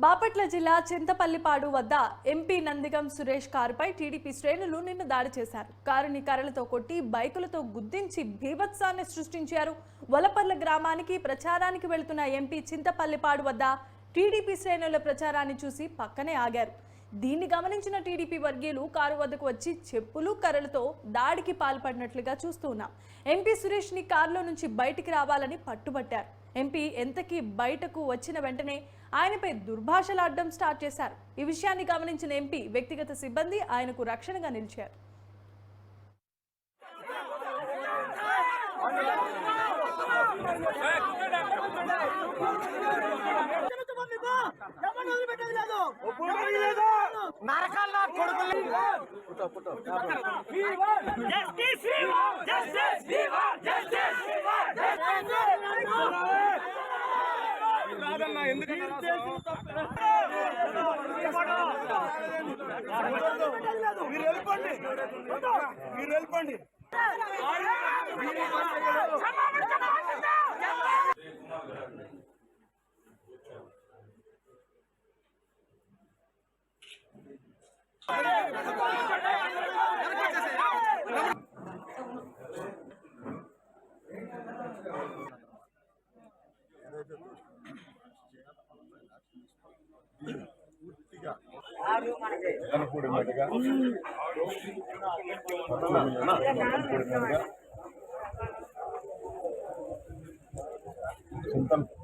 బాపట్ల జిల్లా చింతపల్లిపాడు వద్ద MP Nandigam Suresh కారుపై TDP శ్రేణులు నిన్న దాడి చేశారు. కారుని కర్రలతో కొట్టి బైకులతో గుద్దించి బీభత్సాన్ని సృష్టించారు. వలపర్ల గ్రామానికి ప్రచారానికి వెళ్తున్న ఎంపీ చింతపల్లిపాడు వద్ద టీడీపీ శ్రేణుల ప్రచారాన్ని చూసి పక్కనే ఆగారు. దీన్ని గమనించిన టీడీపీ వర్గీయులు కారు వద్దకు వచ్చి చెప్పులు కర్రలతో దాడికి పాల్పడినట్లుగా చూస్తున్నాం. ఎంపీ సురేష్ ని కారులో నుంచి బయటికి రావాలని పట్టుబట్టారు. ఎంపీ ఎంతకీ బయటకు వచ్చిన వెంటనే ఆయనపై దుర్భాషలాడడం స్టార్ట్ చేశారు. ఈ విషయాన్ని గమనించిన ఎంపీ వ్యక్తిగత సిబ్బంది ఆయనకు రక్షణగా నిలిచారు.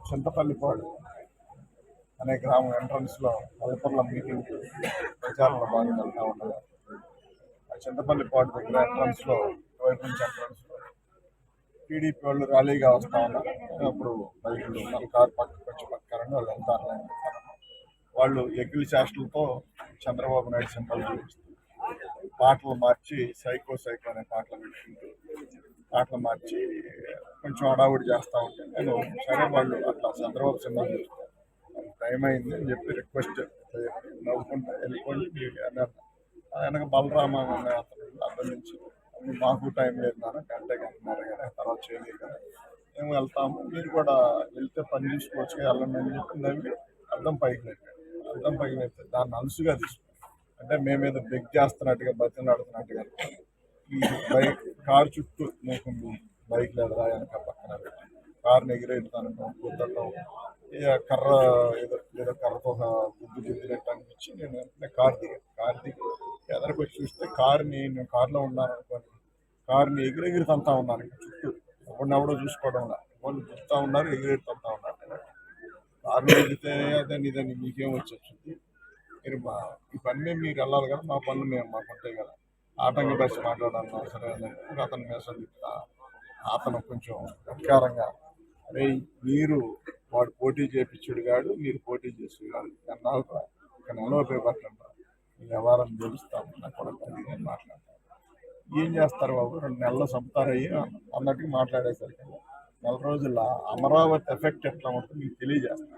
చింతపల్లిపాడు అనే గ్రామం ఎంట్రన్స్ లో వలపర్ల మీటింగ్ ప్రచారంలో భాగంగా వెళ్తా ఉండగా ఆ చింతపల్లిపాడు దగ్గర ఎంట్రన్స్ లో వైపు నుంచి ఎంట్రన్స్ లో టీడీపీ వాళ్ళు ర్యాలీగా వస్తా ఉన్నారు. అప్పుడు బైకులు మన కారు పక్కకు వచ్చి పక్కన వాళ్ళు వెళ్తారు. వాళ్ళు ఎగిలి చేష్టలతో చంద్రబాబు నాయుడు సింబల్ చూపిస్తారు. పాటలు మార్చి సైకో అనే పాటలు పెట్టుకుంటూ పాటలు మార్చి కొంచెం హడావుడి చేస్తూ ఉంటే నేను సరే వాళ్ళు అట్లా చంద్రబాబు సింబల్ చూపిస్తారు, టైం అయింది అని చెప్పి రిక్వెస్ట్ నవ్వుకుంటా వెళ్ళిపోయి అన్నారు. వెనక బలరామ అనే అతను అతని నుంచి మాకు టైం లేదు నాన్న, గంటన్నర కానీ తర్వాత చేయలేదు కదా, మేము వెళ్తాము, మీరు కూడా వెళ్తే పని చూసుకోవచ్చు వెళ్ళండి అని చెప్పి నవ్వి అద్దం పైకి నెట్టాడు. అద్దం పైకి నెట్టే దాన్ని అలుసుగా తీసుకున్నాం. అంటే మేమేదో బెగ్ చేస్తున్నట్టుగా బతిలాడుతున్నట్టుగా ఈ బైక్ కారు చుట్టూ మూకుంది, బైక్ లేదురా వెనక పక్కన పెట్టి కారుని ఎగిరేస్తాను కుద్దటం, కర్ర ఏదో కర్రతో గుద్దు గుద్దినట్టు అనిపించి నేను వెంటనే కారు దిగి ఎదరికి వచ్చి చూస్తే కారుని నేను కారులో ఉన్నాను అనుకోని కారుని ఎగిరెగిరితంతా ఉన్నాను. చుట్టూ ఎవరినెవడో చూసుకోవడం వాళ్ళు చూస్తూ ఉన్నారు, ఎగిరెడుతుంటా ఉన్నారు. కారుని ఎగిరితే అదే ఇదని మీకేం వచ్చి మీరు ఈ పని మీరు వెళ్ళాలి కదా, మా పనులు మేము మాకు ఉంటాయి కదా, ఆటంక బస్సు మాట్లాడాలని అవసరం అతను మెసేజ్ చెప్తా. అతను కొంచెం అధికారంగా అరే మీరు వాడు పోటీ చేయించుడు కాడు, మీరు పోటీ చేసేది కాదు, ఎన్నాళ్ళు ఇక నెల పేపర్లంటారు, మీ వ్యవహారం తెలుస్తాము నా కొడుకు నేను మాట్లాడతాను. ఏం చేస్తారు బాబు, 2 నెలలు చంపుతారయ్యి అన్నట్టుగా మాట్లాడేసరికి 4 రోజుల అమరావతి ఎఫెక్ట్ ఎట్లా ఉంటుందో మీకు తెలియజేస్తాను.